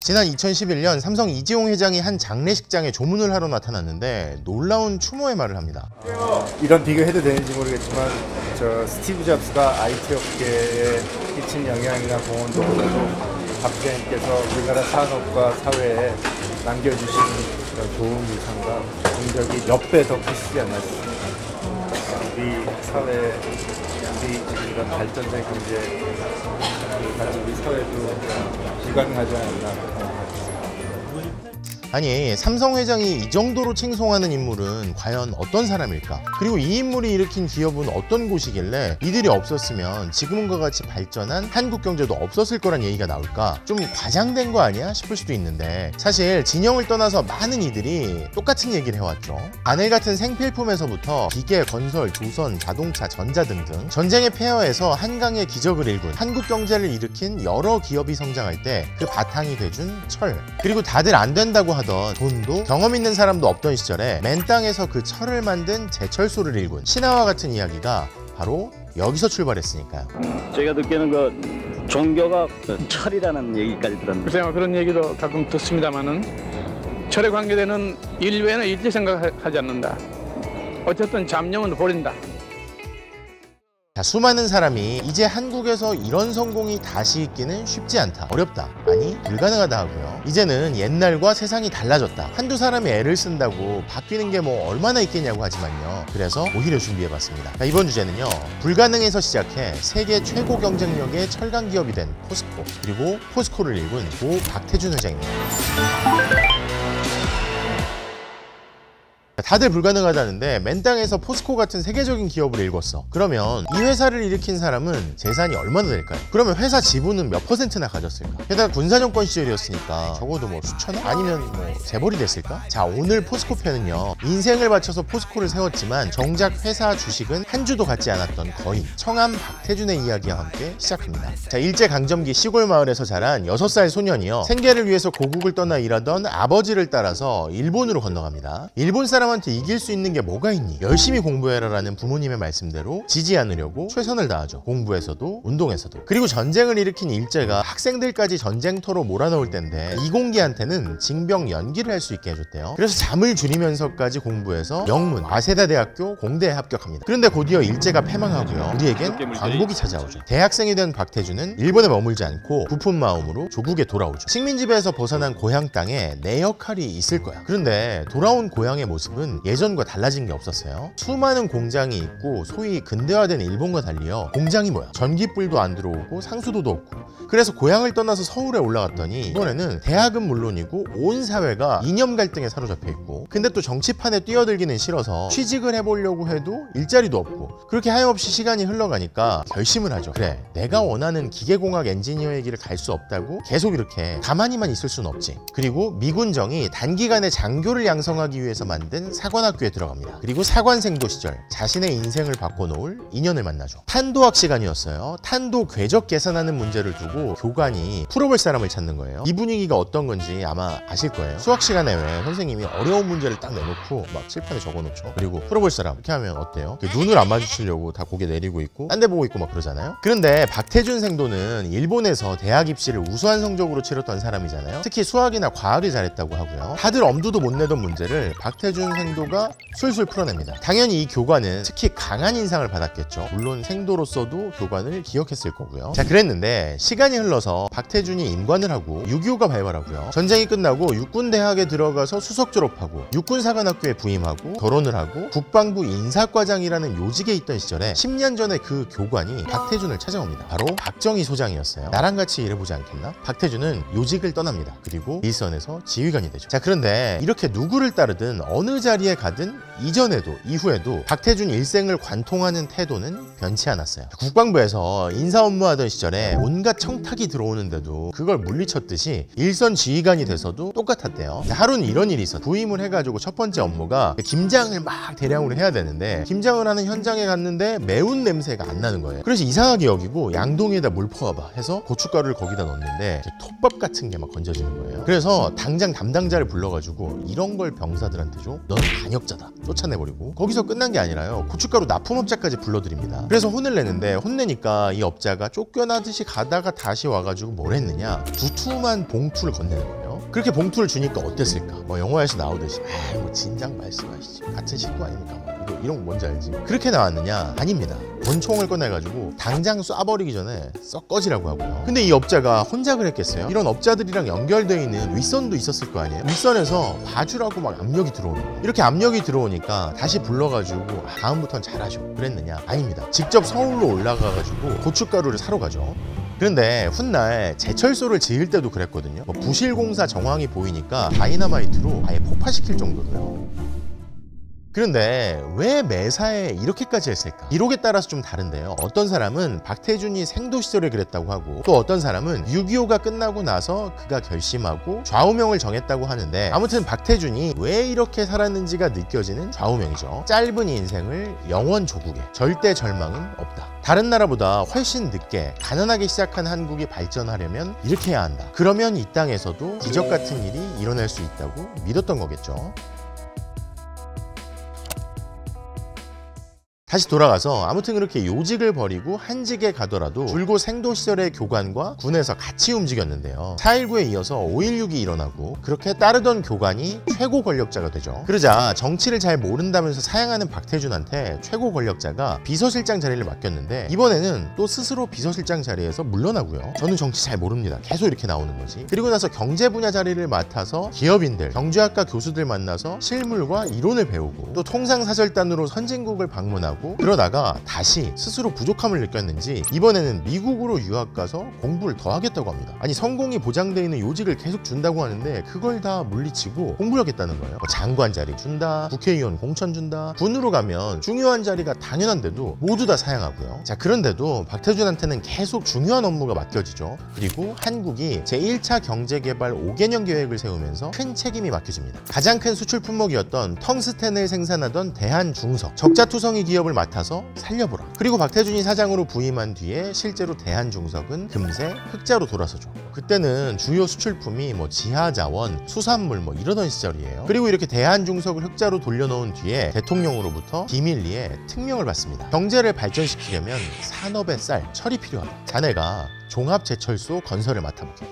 지난 2011년 삼성 이재용 회장이 한 장례식장에 조문을 하러 나타났는데 놀라운 추모의 말을 합니다. 이런 비교해도 되는지 모르겠지만 스티브 잡스가 IT 업계에 끼친 영향이나 공헌도 보다도 박 회장님께서 우리나라 산업과 사회에 남겨주신 그런 좋은 유산과 공적이 몇 배 더 크시지 않았습니까? 우리 사회, 우리 지금 이런 발전된 경제 가지고 우리 사회도 불가능하지 않나. 아니, 삼성 회장이 이 정도로 칭송하는 인물은 과연 어떤 사람일까? 그리고 이 인물이 일으킨 기업은 어떤 곳이길래 이들이 없었으면 지금과 같이 발전한 한국 경제도 없었을 거란 얘기가 나올까? 좀 과장된 거 아니야? 싶을 수도 있는데 사실 진영을 떠나서 많은 이들이 똑같은 얘기를 해왔죠. 바늘 같은 생필품에서부터 기계, 건설, 조선, 자동차, 전자 등등 전쟁의 폐허에서 한강의 기적을 일군 한국 경제를 일으킨 여러 기업이 성장할 때 그 바탕이 돼준 철, 그리고 다들 안 된다고 하던 돈도 경험 있는 사람도 없던 시절에 맨 땅에서 그 철을 만든 제철소를 일군 신화와 같은 이야기가 바로 여기서 출발했으니까요. 제가 듣기에는 그 종교가 철이라는 얘기까지 들었는데 글쎄요, 그런 얘기도 가끔 듣습니다만은 철에 관계되는 일 외에는 일체 생각하지 않는다. 어쨌든 잡념은 버린다. 자, 수많은 사람이 이제 한국에서 이런 성공이 다시 있기는 쉽지 않다, 어렵다, 아니 불가능하다 하고요. 이제는 옛날과 세상이 달라졌다, 한두 사람이 애를 쓴다고 바뀌는 게 뭐 얼마나 있겠냐고 하지만요. 그래서 오히려 준비해봤습니다. 자, 이번 주제는요, 불가능에서 시작해 세계 최고 경쟁력의 철강 기업이 된 포스코, 그리고 포스코를 일군 고 박태준 회장입니다. 다들 불가능하다는데 맨 땅에서 포스코 같은 세계적인 기업을 일궜어. 그러면 이 회사를 일으킨 사람은 재산이 얼마나 될까요? 그러면 회사 지분은 몇 %나 가졌을까? 게다가 군사정권 시절이었으니까 적어도 뭐 수천억? 아니면 뭐 재벌이 됐을까? 자, 오늘 포스코 편은요, 인생을 바쳐서 포스코를 세웠지만 정작 회사 주식은 한 주도 갖지 않았던 거인 청암 박태준의 이야기와 함께 시작합니다. 자, 일제강점기 시골 마을에서 자란 6살 소년이요, 생계를 위해서 고국을 떠나 일하던 아버지를 따라서 일본으로 건너갑니다. 일본 사람한테 이길 수 있는 게 뭐가 있니? 열심히 공부해라 라는 부모님의 말씀대로 지지 않으려고 최선을 다하죠. 공부에서도 운동에서도. 그리고 전쟁을 일으킨 일제가 학생들까지 전쟁터로 몰아넣을 텐데 이공기한테는 징병 연기를 할 수 있게 해줬대요. 그래서 잠을 줄이면서까지 공부해서 명문 와세다 대학교 공대에 합격합니다. 그런데 곧이어 일제가 패망하고요, 우리에겐 광복이 찾아오죠. 대학생이 된 박태준은 일본에 머물지 않고 부푼 마음으로 조국에 돌아오죠. 식민지배에서 벗어난 고향 땅에 내 역할이 있을 거야. 그런데 돌아온 고향의 모습은 예전과 달라진 게 없었어요. 수많은 공장이 있고 소위 근대화된 일본과 달리요, 공장이 뭐야, 전기불도 안 들어오고 상수도도 없고. 그래서 고향을 떠나서 서울에 올라갔더니 이번에는 대학은 물론이고 온 사회가 이념 갈등에 사로잡혀 있고, 근데 또 정치판에 뛰어들기는 싫어서 취직을 해보려고 해도 일자리도 없고, 그렇게 하염없이 시간이 흘러가니까 결심을 하죠. 그래, 내가 원하는 기계공학 엔지니어의 길을 갈 수 없다고 계속 이렇게 가만히만 있을 순 없지. 그리고 미군정이 단기간에 장교를 양성하기 위해서 만든 사관학교에 들어갑니다. 그리고 사관생도 시절 자신의 인생을 바꿔놓을 인연을 만나죠. 탄도학 시간이었어요. 탄도 궤적 계산하는 문제를 두고 교관이 풀어볼 사람을 찾는 거예요. 이 분위기가 어떤 건지 아마 아실 거예요. 수학 시간에 왜 선생님이 어려운 문제를 딱 내놓고 막 칠판에 적어놓죠. 그리고 풀어볼 사람 이렇게 하면 어때요? 눈을 안 마주치려고 다 고개 내리고 있고 딴 데 보고 있고 막 그러잖아요. 그런데 박태준 생도는 일본에서 대학 입시를 우수한 성적으로 치렀던 사람이잖아요. 특히 수학이나 과학을 잘했다고 하고요. 다들 엄두도 못 내던 문제를 박태준 생도가 술술 풀어냅니다. 당연히 이 교관은 특히 강한 인상을 받았겠죠. 물론 생도로서도 교관을 기억했을 거고요. 자, 그랬는데 시간이 흘러서 박태준이 임관을 하고 6.25가 발발하고요. 전쟁이 끝나고 육군대학에 들어가서 수석 졸업하고 육군사관학교에 부임하고 결혼을 하고 국방부 인사과장이라는 요직에 있던 시절에 10년 전에 그 교관이 박태준을 찾아옵니다. 바로 박정희 소장이었어요. 나랑 같이 일해보지 않겠나? 박태준은 요직을 떠납니다. 그리고 일선에서 지휘관이 되죠. 자, 그런데 이렇게 누구를 따르든 어느 자리에 가든 이전에도 이후에도 박태준 일생을 관통하는 태도는 변치 않았어요. 국방부에서 인사 업무하던 시절에 온갖 청탁이 들어오는데도 그걸 물리쳤듯이 일선 지휘관이 돼서도 똑같았대요. 하루는 이런 일이 있어. 부임을 해가지고 첫 번째 업무가 김장을 막 대량으로 해야 되는데 김장을 하는 현장에 갔는데 매운 냄새가 안 나는 거예요. 그래서 이상하게 여기고 양동이에다 물 퍼와봐 해서 고춧가루를 거기다 넣었는데 톱밥 같은 게 막 건져지는 거예요. 그래서 당장 담당자를 불러가지고 이런 걸 병사들한테 줘? 너 넌 반역자다 쫓아내버리고 거기서 끝난 게 아니라요. 고춧가루 납품업자까지 불러들입니다. 그래서 혼을 내는데 혼내니까 이 업자가 쫓겨나듯이 가다가 다시 와가지고 뭘 했느냐, 두툼한 봉투를 건네는 거예요. 그렇게 봉투를 주니까 어땠을까? 뭐 영화에서 나오듯이 뭐 진작 말씀하시지 같은 식구 아닙니까? 뭐 이런 거 뭔지 알지? 그렇게 나왔느냐? 아닙니다. 권총을 꺼내가지고 당장 쏴버리기 전에 썩 꺼지라고 하고요. 근데 이 업자가 혼자 그랬겠어요? 이런 업자들이랑 연결되어 있는 윗선도 있었을 거 아니에요? 윗선에서 봐주라고 막 압력이 들어오는 거예요. 이렇게 압력이 들어오니까 다시 불러가지고 다음부턴 잘하셔 그랬느냐? 아닙니다. 직접 서울로 올라가가지고 고춧가루를 사러 가죠. 그런데 훗날 제철소를 지을 때도 그랬거든요. 뭐 부실공사 정황이 보이니까 다이너마이트로 아예 폭파시킬 정도로요. 그런데 왜 매사에 이렇게까지 했을까? 기록에 따라서 좀 다른데요. 어떤 사람은 박태준이 생도 시절에 그랬다고 하고, 또 어떤 사람은 6.25가 끝나고 나서 그가 결심하고 좌우명을 정했다고 하는데, 아무튼 박태준이 왜 이렇게 살았는지가 느껴지는 좌우명이죠. 짧은 인생을 영원 조국에, 절대 절망은 없다. 다른 나라보다 훨씬 늦게 가난하게 시작한 한국이 발전하려면 이렇게 해야 한다. 그러면 이 땅에서도 기적 같은 일이 일어날 수 있다고 믿었던 거겠죠. 다시 돌아가서 아무튼 그렇게 요직을 버리고 한직에 가더라도 줄곧 생도 시절의 교관과 군에서 같이 움직였는데요. 4.19에 이어서 5.16이 일어나고 그렇게 따르던 교관이 최고 권력자가 되죠. 그러자 정치를 잘 모른다면서 사양하는 박태준한테 최고 권력자가 비서실장 자리를 맡겼는데, 이번에는 또 스스로 비서실장 자리에서 물러나고요. 저는 정치 잘 모릅니다. 계속 이렇게 나오는 거지. 그리고 나서 경제 분야 자리를 맡아서 기업인들, 경제학과 교수들 만나서 실물과 이론을 배우고, 또 통상사절단으로 선진국을 방문하고, 그러다가 다시 스스로 부족함을 느꼈는지 이번에는 미국으로 유학 가서 공부를 더 하겠다고 합니다. 아니, 성공이 보장되어 있는 요직을 계속 준다고 하는데 그걸 다 물리치고 공부를 하겠다는 거예요. 뭐 장관 자리 준다, 국회의원 공천 준다, 군으로 가면 중요한 자리가 당연한데도 모두 다 사양하고요. 자, 그런데도 박태준한테는 계속 중요한 업무가 맡겨지죠. 그리고 한국이 제1차 경제개발 5개년 계획을 세우면서 큰 책임이 맡겨집니다. 가장 큰 수출 품목이었던 텅스텐을 생산하던 대한중석, 적자투성이 기업을 맡아서 살려보라. 그리고 박태준이 사장으로 부임한 뒤에 실제로 대한중석은 금세 흑자로 돌아서죠. 그때는 주요 수출품이 뭐 지하자원, 수산물 뭐 이러던 시절이에요. 그리고 이렇게 대한중석을 흑자로 돌려놓은 뒤에 대통령으로부터 비밀리에 특명을 받습니다. 경제를 발전시키려면 산업의 쌀, 철이 필요하다. 자네가 종합제철소 건설을 맡아보게.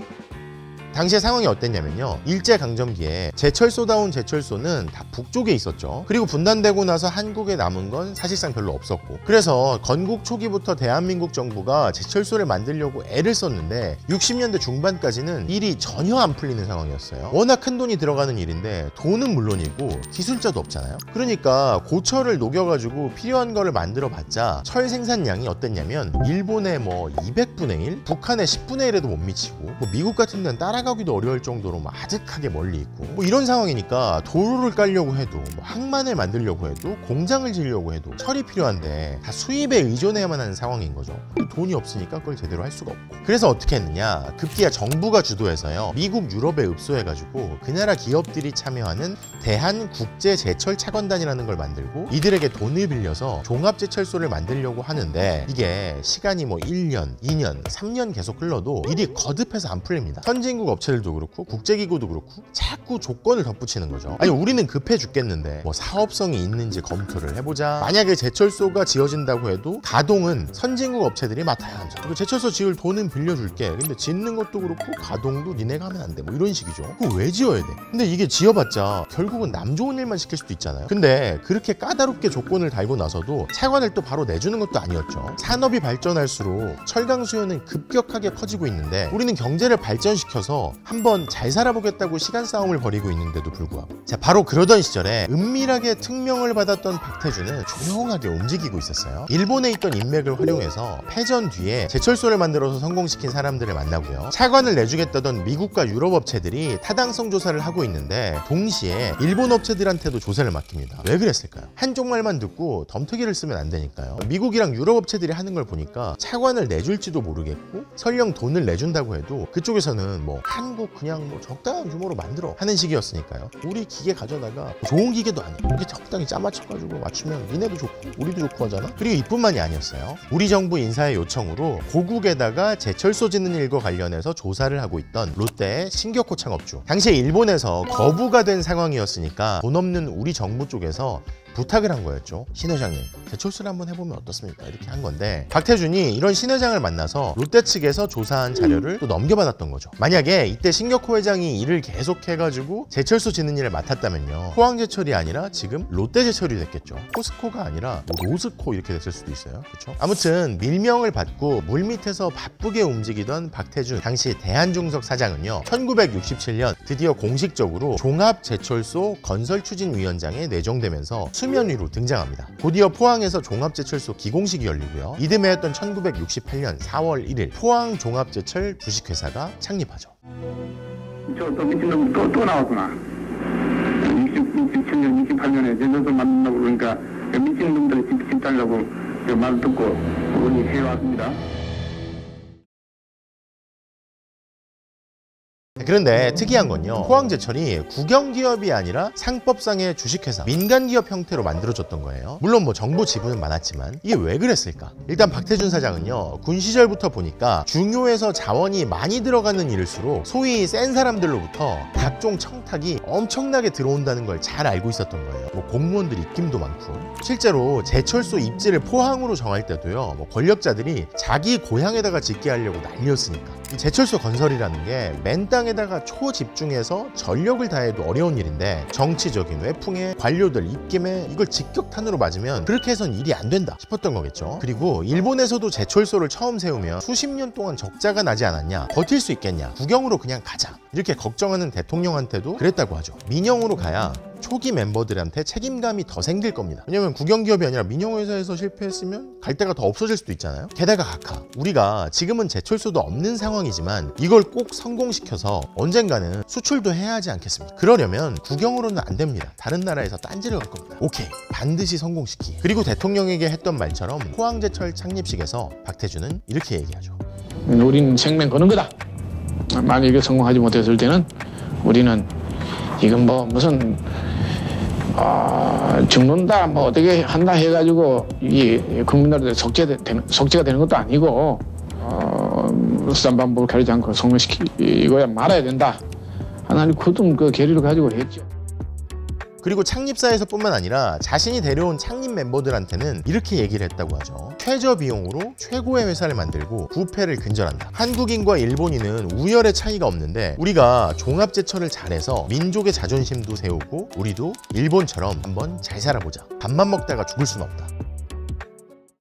당시의 상황이 어땠냐면요, 일제강점기에 제철소다운 제철소는 다 북쪽에 있었죠. 그리고 분단되고 나서 한국에 남은 건 사실상 별로 없었고, 그래서 건국 초기부터 대한민국 정부가 제철소를 만들려고 애를 썼는데 60년대 중반까지는 일이 전혀 안 풀리는 상황이었어요. 워낙 큰 돈이 들어가는 일인데 돈은 물론이고 기술자도 없잖아요. 그러니까 고철을 녹여가지고 필요한 거를 만들어봤자 철 생산량이 어땠냐면 일본의 뭐 200분의 1, 북한의 10분의 1에도 못 미치고, 뭐 미국 같은 데는 따라가기도 어려울 정도로 뭐 아득하게 멀리 있고, 뭐 이런 상황이니까 도로를 깔려고 해도, 뭐 항만을 만들려고 해도, 공장을 지으려고 해도 철이 필요한데 다 수입에 의존해야만 하는 상황인 거죠. 돈이 없으니까 그걸 제대로 할 수가 없고, 그래서 어떻게 했느냐, 급기야 정부가 주도해서요, 미국, 유럽에 읍소해가지고 그 나라 기업들이 참여하는 대한국제제철차관단이라는 걸 만들고 이들에게 돈을 빌려서 종합제철소를 만들려고 하는데, 이게 시간이 뭐 1년, 2년, 3년 계속 흘러도 일이 거듭해서 안 풀립니다. 선진국 업체들도 그렇고 국제기구도 그렇고 자꾸 조건을 덧붙이는 거죠. 아니, 우리는 급해 죽겠는데 뭐 사업성이 있는지 검토를 해보자. 만약에 제철소가 지어진다고 해도 가동은 선진국 업체들이 맡아야 한다. 그리고 제철소 지을 돈은 빌려줄게. 근데 짓는 것도 그렇고 가동도 니네가 하면 안 돼. 뭐 이런 식이죠. 그거 왜 지어야 돼? 근데 이게 지어봤자 결국은 남 좋은 일만 시킬 수도 있잖아요. 근데 그렇게 까다롭게 조건을 달고 나서도 차관을 또 바로 내주는 것도 아니었죠. 산업이 발전할수록 철강 수요는 급격하게 커지고 있는데 우리는 경제를 발전시켜서 한번 잘 살아보겠다고 시간 싸움을 벌이고 있는데도 불구하고, 자, 바로 그러던 시절에 은밀하게 특명을 받았던 박태준은 조용하게 움직이고 있었어요. 일본에 있던 인맥을 활용해서 패전 뒤에 제철소를 만들어서 성공시킨 사람들을 만나고요, 차관을 내주겠다던 미국과 유럽 업체들이 타당성 조사를 하고 있는데 동시에 일본 업체들한테도 조사를 맡깁니다. 왜 그랬을까요? 한쪽 말만 듣고 덤터기를 쓰면 안 되니까요. 미국이랑 유럽 업체들이 하는 걸 보니까 차관을 내줄지도 모르겠고 설령 돈을 내준다고 해도 그쪽에서는 뭐 한국 그냥 뭐 적당한 규모로 만들어 하는 시기였으니까요. 우리 기계 가져다가 좋은 기계도 아니고 이게 적당히 짜맞춰가지고 맞추면 니네도 좋고 우리도 좋고 하잖아. 그리고 이뿐만이 아니었어요. 우리 정부 인사의 요청으로 고국에다가 제철소 짓는 일과 관련해서 조사를 하고 있던 롯데의 신격호 창업주, 당시에 일본에서 거부가 된 상황이었으니까 돈 없는 우리 정부 쪽에서 부탁을 한 거였죠. 신 회장님, 제철소를 한번 해보면 어떻습니까? 이렇게 한 건데 박태준이 이런 신 회장을 만나서 롯데 측에서 조사한 자료를 또 넘겨받았던 거죠. 만약에 이때 신격호 회장이 일을 계속해가지고 제철소 짓는 일을 맡았다면요, 포항제철이 아니라 지금 롯데제철이 됐겠죠. 포스코가 아니라 뭐 로스코 이렇게 됐을 수도 있어요. 그렇죠? 아무튼 밀명을 받고 물밑에서 바쁘게 움직이던 박태준 당시 대한중석 사장은요, 1967년 드디어 공식적으로 종합제철소 건설추진위원장에 내정되면서 수면 위로 등장합니다. 곧이어 포항에서 종합제철소 기공식이 열리고요. 이듬해 했던 1968년 4월 1일 포항 종합제철 주식회사가 창립하죠. 또 미친놈 또 나왔구나. 67년, 68년에 제주도 만든다고 그러니까 미친놈들이 집 달라고 말 듣고 우리 해왔습니다. 그런데 특이한 건요, 포항제철이 국영기업이 아니라 상법상의 주식회사, 민간기업 형태로 만들어졌던 거예요. 물론 뭐 정부 지분은 많았지만 이게 왜 그랬을까? 일단 박태준 사장은요, 군 시절부터 보니까 중요해서 자원이 많이 들어가는 일일수록 소위 센 사람들로부터 각종 청탁이 엄청나게 들어온다는 걸 잘 알고 있었던 거예요. 뭐 공무원들 입김도 많고, 실제로 제철소 입지를 포항으로 정할 때도요, 뭐 권력자들이 자기 고향에다가 짓게 하려고 난리였으니까. 이 제철소 건설이라는 게 맨 땅에다가 초집중해서 전력을 다해도 어려운 일인데, 정치적인 외풍에 관료들 입김에 이걸 직격탄으로 맞으면 그렇게 해선 일이 안 된다 싶었던 거겠죠. 그리고 일본에서도 제철소를 처음 세우면 수십 년 동안 적자가 나지 않았냐, 버틸 수 있겠냐, 국영으로 그냥 가자 이렇게 걱정하는 대통령한테도 그랬다고 하죠. 민영으로 가야 초기 멤버들한테 책임감이 더 생길 겁니다. 왜냐면 국영기업이 아니라 민영회사에서 실패했으면 갈 데가 더 없어질 수도 있잖아요. 게다가 각하, 우리가 지금은 제철소도 없는 상황이지만 이걸 꼭 성공시켜서 언젠가는 수출도 해야 하지 않겠습니까? 그러려면 국영으로는 안 됩니다. 다른 나라에서 딴지를 갈 겁니다. 오케이, 반드시 성공시키. 그리고 대통령에게 했던 말처럼 포항제철 창립식에서 박태준은 이렇게 얘기하죠. 우리는 생명 거는 거다. 만약에 성공하지 못했을 때는 우리는 이건 뭐 무슨 죽는다 뭐 어떻게 한다 해가지고 이 국민들한테 속죄가 되는 것도 아니고 수단반복을 가리지 않고 성공시키고야 말아야 된다 하나님 굳은 그 계리를 가지고 했죠. 그리고 창립사에서뿐만 아니라 자신이 데려온 창립 멤버들한테는 이렇게 얘기를 했다고 하죠. 최저 비용으로 최고의 회사를 만들고 부패를 근절한다. 한국인과 일본인은 우열의 차이가 없는데 우리가 종합제철을 잘해서 민족의 자존심도 세우고 우리도 일본처럼 한번 잘 살아보자. 밥만 먹다가 죽을 순 없다.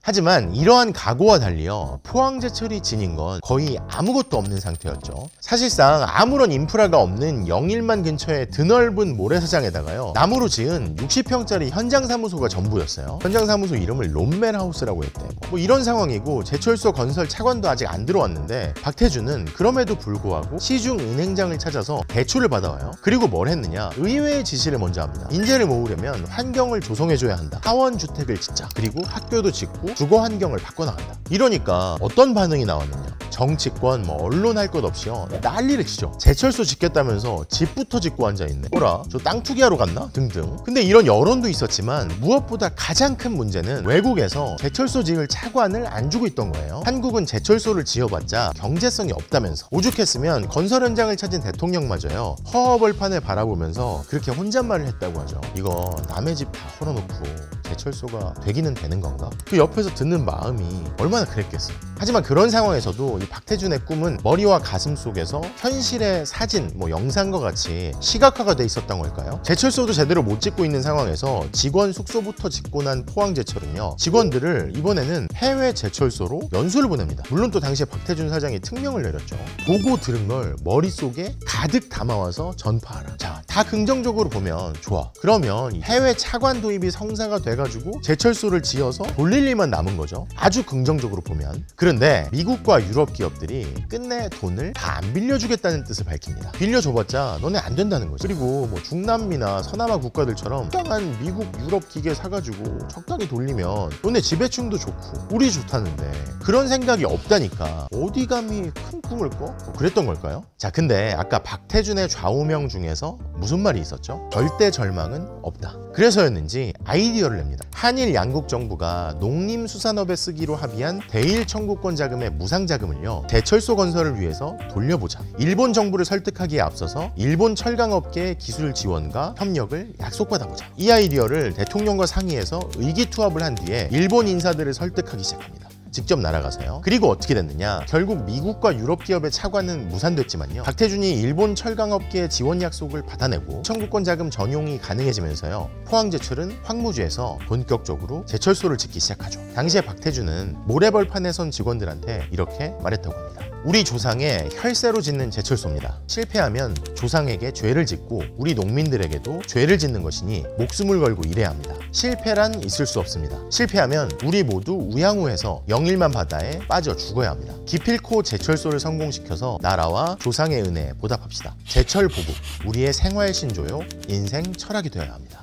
하지만 이러한 각오와 달리요, 포항제철이 지닌 건 거의 아무것도 없는 상태였죠. 사실상 아무런 인프라가 없는 영일만 근처의 드넓은 모래사장에다가요, 나무로 지은 60평짜리 현장사무소가 전부였어요. 현장사무소 이름을 롬멜하우스라고 했대. 뭐 이런 상황이고 제철소 건설 차관도 아직 안 들어왔는데 박태준은 그럼에도 불구하고 시중 은행장을 찾아서 대출을 받아와요. 그리고 뭘 했느냐, 의회의 지시를 먼저 합니다. 인재를 모으려면 환경을 조성해줘야 한다. 하원주택을 짓자. 그리고 학교도 짓고 주거 환경을 바꿔나간다. 이러니까 어떤 반응이 나왔느냐, 정치권 뭐 언론 할 것 없이요 난리를 치죠. 제철소 짓겠다면서 집부터 짓고 앉아있네. 뭐라, 저 땅 투기하러 갔나? 등등. 근데 이런 여론도 있었지만 무엇보다 가장 큰 문제는 외국에서 제철소 지을 차관을 안 주고 있던 거예요. 한국은 제철소를 지어봤자 경제성이 없다면서, 오죽했으면 건설 현장을 찾은 대통령마저요 허허벌판을 바라보면서 그렇게 혼잣말을 했다고 하죠. 이거 남의 집 다 헐어놓고 제철소가 되기는 되는 건가? 그 옆에서 듣는 마음이 얼마나 그랬겠어요. 하지만 그런 상황에서도 이 박태준의 꿈은 머리와 가슴 속에서 현실의 사진, 뭐 영상과 같이 시각화가 돼 있었던 걸까요? 제철소도 제대로 못 짓고 있는 상황에서 직원 숙소부터 짓고 난 포항제철은요, 직원들을 이번에는 해외 제철소로 연수를 보냅니다. 물론 또 당시에 박태준 사장이 특명을 내렸죠. 보고 들은 걸 머릿속에 가득 담아와서 전파하라. 자, 다 긍정적으로 보면 좋아. 그러면 해외 차관 도입이 성사가 돼가지고 제철소를 지어서 돌릴 일만 남은 거죠. 아주 긍정적으로 보면. 그런데 미국과 유럽 기업들이 끝내 돈을 다 안 빌려주겠다는 뜻을 밝힙니다. 빌려줘봤자 너네 안 된다는 거죠. 그리고 뭐 중남미나 서남아 국가들처럼 적당한 미국, 유럽 기계 사가지고 적당히 돌리면 너네 지배층도 좋고 우리 좋다는데 그런 생각이 없다니까 어디 감히 큰 꿈을 꿔? 뭐 그랬던 걸까요? 자, 근데 아까 박태준의 좌우명 중에서 무슨 말이 있었죠? 절대 절망은 없다. 그래서였는지 아이디어를 냅니다. 한일 양국 정부가 농림수산업에 쓰기로 합의한 대일 청구권 자금의 무상 자금을요, 제철소 건설을 위해서 돌려보자. 일본 정부를 설득하기에 앞서서 일본 철강업계의 기술 지원과 협력을 약속받아보자. 이 아이디어를 대통령과 상의해서 의기투합을 한 뒤에 일본 인사들을 설득하기 시작합니다. 직접 날아가서요. 그리고 어떻게 됐느냐? 결국 미국과 유럽 기업의 차관은 무산됐지만요, 박태준이 일본 철강업계의 지원 약속을 받아내고 청구권 자금 전용이 가능해지면서요, 포항제철은 황무지에서 본격적으로 제철소를 짓기 시작하죠. 당시에 박태준은 모래벌판에 선 직원들한테 이렇게 말했다고 합니다. 우리 조상의 혈세로 짓는 제철소입니다. 실패하면 조상에게 죄를 짓고 우리 농민들에게도 죄를 짓는 것이니 목숨을 걸고 일해야 합니다. 실패란 있을 수 없습니다. 실패하면 우리 모두 우양우해서 영일만 바다에 빠져 죽어야 합니다. 기필코 제철소를 성공시켜서 나라와 조상의 은혜에 보답합시다. 제철 보국, 우리의 생활 신조요, 인생 철학이 되어야 합니다.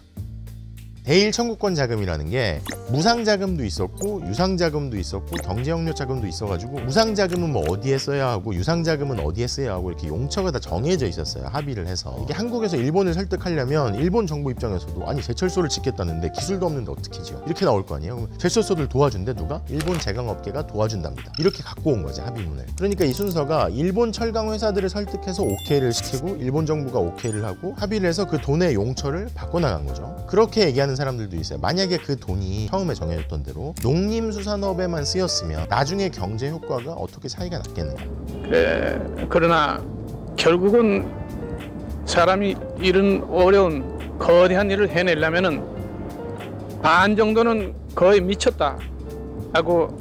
대일 청구권 자금이라는 게 무상 자금도 있었고 유상 자금도 있었고 경제협력 자금도 있어가지고 무상 자금은 뭐 어디에 써야 하고 유상 자금은 어디에 써야 하고 이렇게 용처가 다 정해져 있었어요. 합의를 해서. 이게 한국에서 일본을 설득하려면 일본 정부 입장에서도 아니 제철소를 짓겠다는데 기술도 없는데 어떻게 지어? 이렇게 나올 거 아니에요. 그럼 제철소들 도와준대 누가? 일본 제강업계가 도와준답니다. 이렇게 갖고 온 거지 합의문을. 그러니까 이 순서가 일본 철강 회사들을 설득해서 오케이를 시키고 일본 정부가 오케이를 하고 합의를 해서 그 돈의 용처를 바꿔나간 거죠. 그렇게 얘기하는 사람들도 있어요. 만약에 그 돈이 처음에 정해졌던 대로 농림수산업에만 쓰였으면 나중에 경제 효과가 어떻게 차이가 났겠느냐. 그래, 그러나 결국은 사람이 이런 어려운 거대한 일을 해내려면은 반 정도는 거의 미쳤다 하고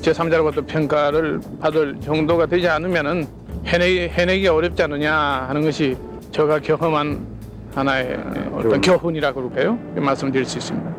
제3자로부터 평가를 받을 정도가 되지 않으면은 해내기 어렵지 않느냐 하는 것이 제가 경험한 하나의 어떤 교훈이라고 그럴까요? 말씀드릴 수 있습니다.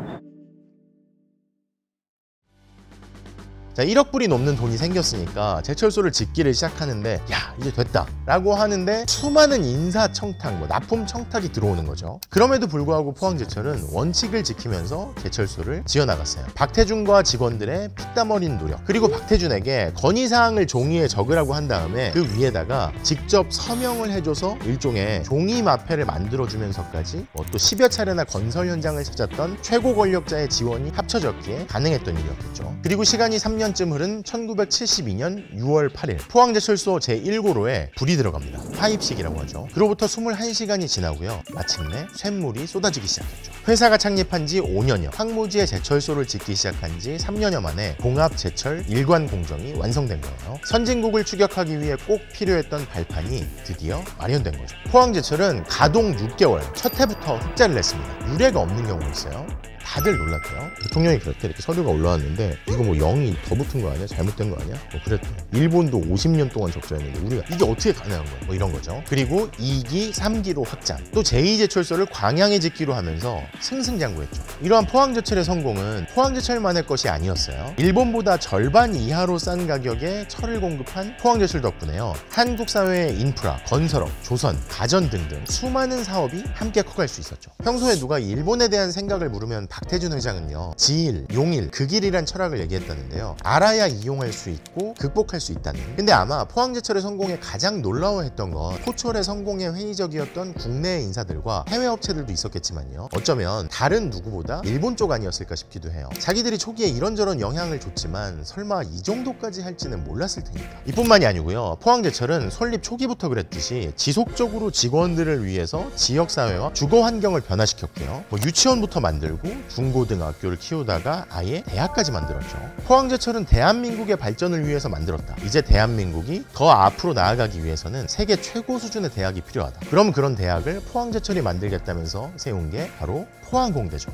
자, 1억 불이 넘는 돈이 생겼으니까 제철소를 짓기를 시작하는데 야, 이제 됐다 라고 하는데 수많은 인사청탁, 납품 청탁이 들어오는 거죠. 그럼에도 불구하고 포항제철은 원칙을 지키면서 제철소를 지어나갔어요. 박태준과 직원들의 피땀 어린 노력, 그리고 박태준에게 건의사항을 종이에 적으라고 한 다음에 그 위에다가 직접 서명을 해줘서 일종의 종이 마패를 만들어주면서까지 또 10여 차례나 건설 현장을 찾았던 최고 권력자의 지원이 합쳐졌기에 가능했던 일이었겠죠. 그리고 시간이 3년쯤 흐른 1972년 6월 8일 포항제철소 제1고로에 불이 들어갑니다. 파입식이라고 하죠. 그로부터 21시간이 지나고요, 마침내 쇳물이 쏟아지기 시작했죠. 회사가 창립한 지 5년여, 황무지에 제철소를 짓기 시작한 지 3년여 만에 봉합제철 일관 공정이 완성된 거예요. 선진국을 추격하기 위해 꼭 필요했던 발판이 드디어 마련된 거죠. 포항제철은 가동 6개월, 첫 해부터 흑자를 냈습니다. 유례가 없는 경우도 있어요. 다들 놀랐대요. 대통령이 그랬대. 이렇게 서류가 올라왔는데 이거 뭐 0이 더 붙은 거 아니야? 잘못된 거 아니야? 그랬대. 일본도 50년 동안 적자였는데 우리가 이게 어떻게 가능한 거야? 뭐 이런 거죠. 그리고 2기, 3기로 확장, 또 제2제철소를 광양에 짓기로 하면서 승승장구했죠. 이러한 포항제철의 성공은 포항제철만의 것이 아니었어요. 일본보다 절반 이하로 싼 가격에 철을 공급한 포항제철 덕분에요, 한국 사회의 인프라, 건설업, 조선, 가전 등등 수많은 사업이 함께 커갈 수 있었죠. 평소에 누가 일본에 대한 생각을 물으면 박태준 회장은요, 지일, 용일, 극일이란 철학을 얘기했다는데요. 알아야 이용할 수 있고 극복할 수 있다는. 근데 아마 포항제철의 성공에 가장 놀라워했던 건 포철의 성공에 회의적이었던 국내 인사들과 해외 업체들도 있었겠지만요, 어쩌면 다른 누구보다 일본 쪽 아니었을까 싶기도 해요. 자기들이 초기에 이런저런 영향을 줬지만 설마 이 정도까지 할지는 몰랐을 테니까. 이뿐만이 아니고요, 포항제철은 설립 초기부터 그랬듯이 지속적으로 직원들을 위해서 지역사회와 주거 환경을 변화시켰고요, 유치원부터 만들고 중고등학교를 키우다가 아예 대학까지 만들었죠. 포항제철은 대한민국의 발전을 위해서 만들었다. 이제 대한민국이 더 앞으로 나아가기 위해서는 세계 최고 수준의 대학이 필요하다. 그럼 그런 대학을 포항제철이 만들겠다면서 세운 게 바로 포항공대죠.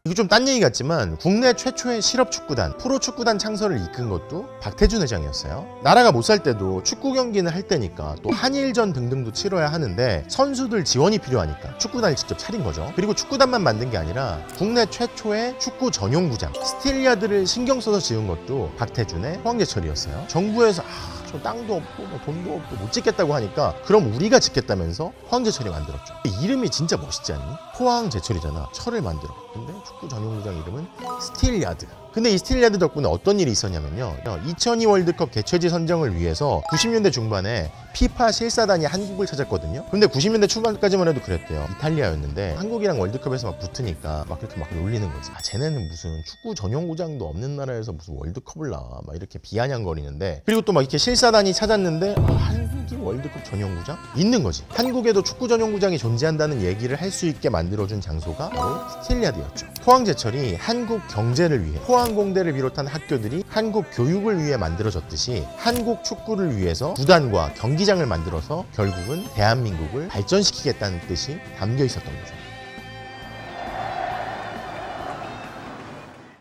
이거 좀 딴 얘기 같지만 국내 최초의 실업축구단, 프로축구단 창설을 이끈 것도 박태준 회장이었어요. 나라가 못 살 때도 축구 경기는 할 때니까 또 한일전 등등도 치러야 하는데 선수들 지원이 필요하니까 축구단을 직접 차린 거죠. 그리고 축구단만 만든 게 아니라 국내 최초의 축구 전용구장 스틸야드를 신경 써서 지은 것도 박태준의 포항제철이었어요. 정부에서 저 땅도 없고 뭐 돈도 없고 못 짓겠다고 하니까 그럼 우리가 짓겠다면서 포항제철이 만들었죠. 이름이 진짜 멋있지 않니? 포항제철이잖아. 철을 만들어. 근데 축구 전용구장 이름은 스틸야드. 근데 이 스틸야드 덕분에 어떤 일이 있었냐면요, 2002 월드컵 개최지 선정을 위해서 90년대 중반에 피파 실사단이 한국을 찾았거든요. 근데 90년대 초반까지만 해도 그랬대요. 이탈리아였는데 한국이랑 월드컵에서 막 붙으니까 막 그렇게 막 놀리는 거지. 쟤네는 무슨 축구 전용구장도 없는 나라에서 무슨 월드컵을 나와, 막 이렇게 비아냥거리는데, 그리고 또 막 이렇게 실사단이 찾았는데 한국이 월드컵 전용구장? 있는 거지. 한국에도 축구 전용구장이 존재한다는 얘기를 할 수 있게 만들어준 장소가 바로 스틸야드였죠. 포항제철이 한국 경제를 위해 포항공대를 비롯한 학교들이 한국 교육을 위해 만들어졌듯이 한국 축구를 위해서 구단과 경기장을 만들어서 결국은 대한민국을 발전시키겠다는 뜻이 담겨 있었던 거죠.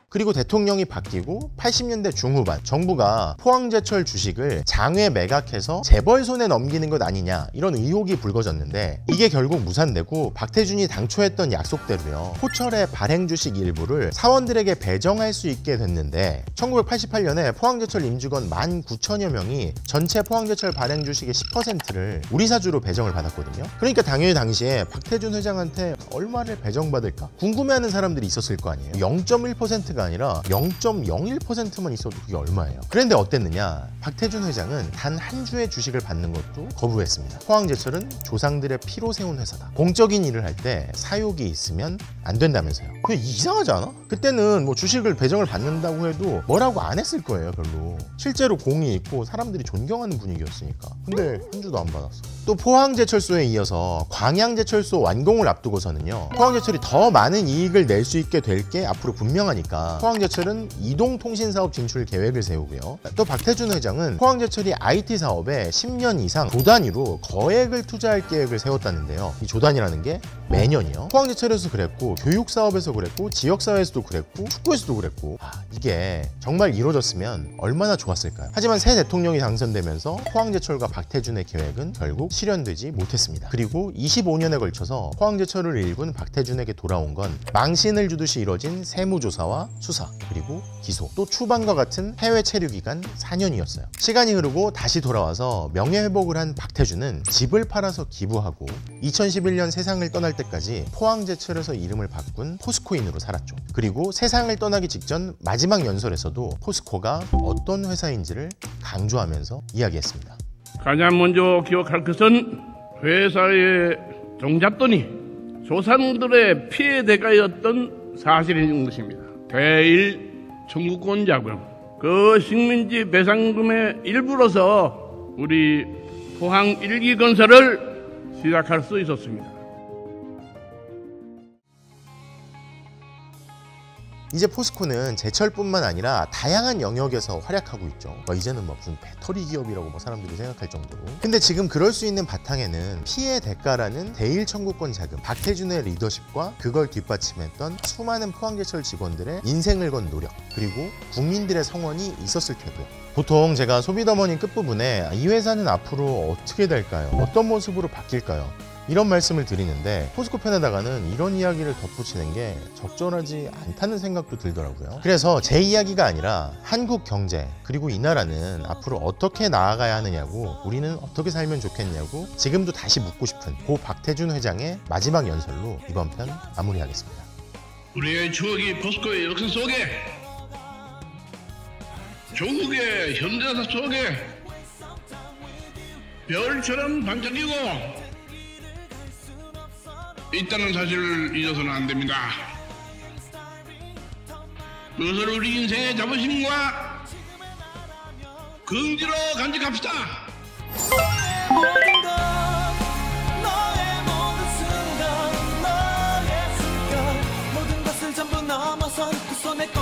그리고 대통령이 바뀌고 80년대 중후반 정부가 포항제철 주식을 장외 매각해서 재벌 손에 넘기는 것 아니냐 이런 의혹이 불거졌는데, 이게 결국 무산되고 박태준이 당초 했던 약속대로요, 포철의 발행 주식 일부를 사원들에게 배정할 수 있게 됐는데, 1988년에 포항제철 임직원 19,000여 명이 전체 포항제철 발행 주식의 10%를 우리 사주로 배정을 받았거든요. 그러니까 당연히 당시에 박태준 회장한테 얼마를 배정받을까 궁금해하는 사람들이 있었을 거 아니에요. 0.1%가 아니라 0.01%만 있어도 그게 얼마예요. 그런데 어땠느냐, 박태준 회장은 단 한 주의 주식을 받는 것도 거부했습니다. 포항제철은 조상들의 피로 세운 회사다. 공적인 일을 할 때 사욕이 있으면 안 된다면서요. 그게 이상하지 않아? 그때는 뭐 주식을 배정을 받는다고 해도 뭐라고 안 했을 거예요. 별로. 실제로 공이 있고 사람들이 존경하는 분위기였으니까. 근데 한 주도 안 받았어. 또 포항제철소에 이어서 광양제철소 완공을 앞두고서는요, 포항제철이 더 많은 이익을 낼 수 있게 될 게 앞으로 분명하니까 포항제철은 이동통신사업 진출 계획을 세우고요. 또 박태준 회장은 포항제철이 IT 사업에 10년 이상 조단위로 거액을 투자할 계획을 세웠다는데요. 이 조단이라는 게 매년이요. 포항제철에서 그랬고, 교육사업에서 그랬고, 지역사회에서도 그랬고, 축구에서도 그랬고, 이게 정말 이루어졌으면 얼마나 좋았을까요? 하지만 새 대통령이 당선되면서 포항제철과 박태준의 계획은 결국 실현되지 못했습니다. 그리고 25년에 걸쳐서 포항제철을 일군 박태준에게 돌아온 건 망신을 주듯이 이뤄진 세무조사와 수사, 그리고 기소, 또 추방과 같은 해외 체류 기간 4년이었어요. 시간이 흐르고 다시 돌아와서 명예회복을 한 박태준은 집을 팔아서 기부하고 2011년 세상을 떠날 때까지 포항제철에서 이름을 바꾼 포스코인으로 살았죠. 그리고 세상을 떠나기 직전 마지막 연설에서도 포스코가 어떤 회사인지를 강조하면서 이야기했습니다. 가장 먼저 기억할 것은 회사의 종잣돈이 조상들의 피해 대가였던 사실인 것입니다. 대일 청구권 자금, 그 식민지 배상금의 일부로서 우리 포항 일기 건설을 시작할 수 있었습니다. 이제 포스코는 제철뿐만 아니라 다양한 영역에서 활약하고 있죠. 이제는 무슨 배터리 기업이라고 사람들이 생각할 정도로. 근데 지금 그럴 수 있는 바탕에는 피해 대가라는 대일 청구권 자금, 박태준의 리더십과 그걸 뒷받침했던 수많은 포항제철 직원들의 인생을 건 노력, 그리고 국민들의 성원이 있었을 테고요. 보통 제가 소비더머니 끝부분에 이 회사는 앞으로 어떻게 될까요? 어떤 모습으로 바뀔까요? 이런 말씀을 드리는데, 포스코 편에다가는 이런 이야기를 덧붙이는 게 적절하지 않다는 생각도 들더라고요. 그래서 제 이야기가 아니라 한국 경제, 그리고 이 나라는 앞으로 어떻게 나아가야 하느냐고, 우리는 어떻게 살면 좋겠냐고 지금도 다시 묻고 싶은 고 박태준 회장의 마지막 연설로 이번 편 마무리하겠습니다. 우리의 추억이 포스코의 역사 속에, 조국의 현대사 속에 별처럼 반짝이고 있다는 사실을 잊어서는 안 됩니다. 그것을 우리 인생의 자부심과 긍지로 간직합시다. 모든 것, 너의 모든 순간, 너의 순간, 모든 것을 전부 넘어선 그 손에 꼭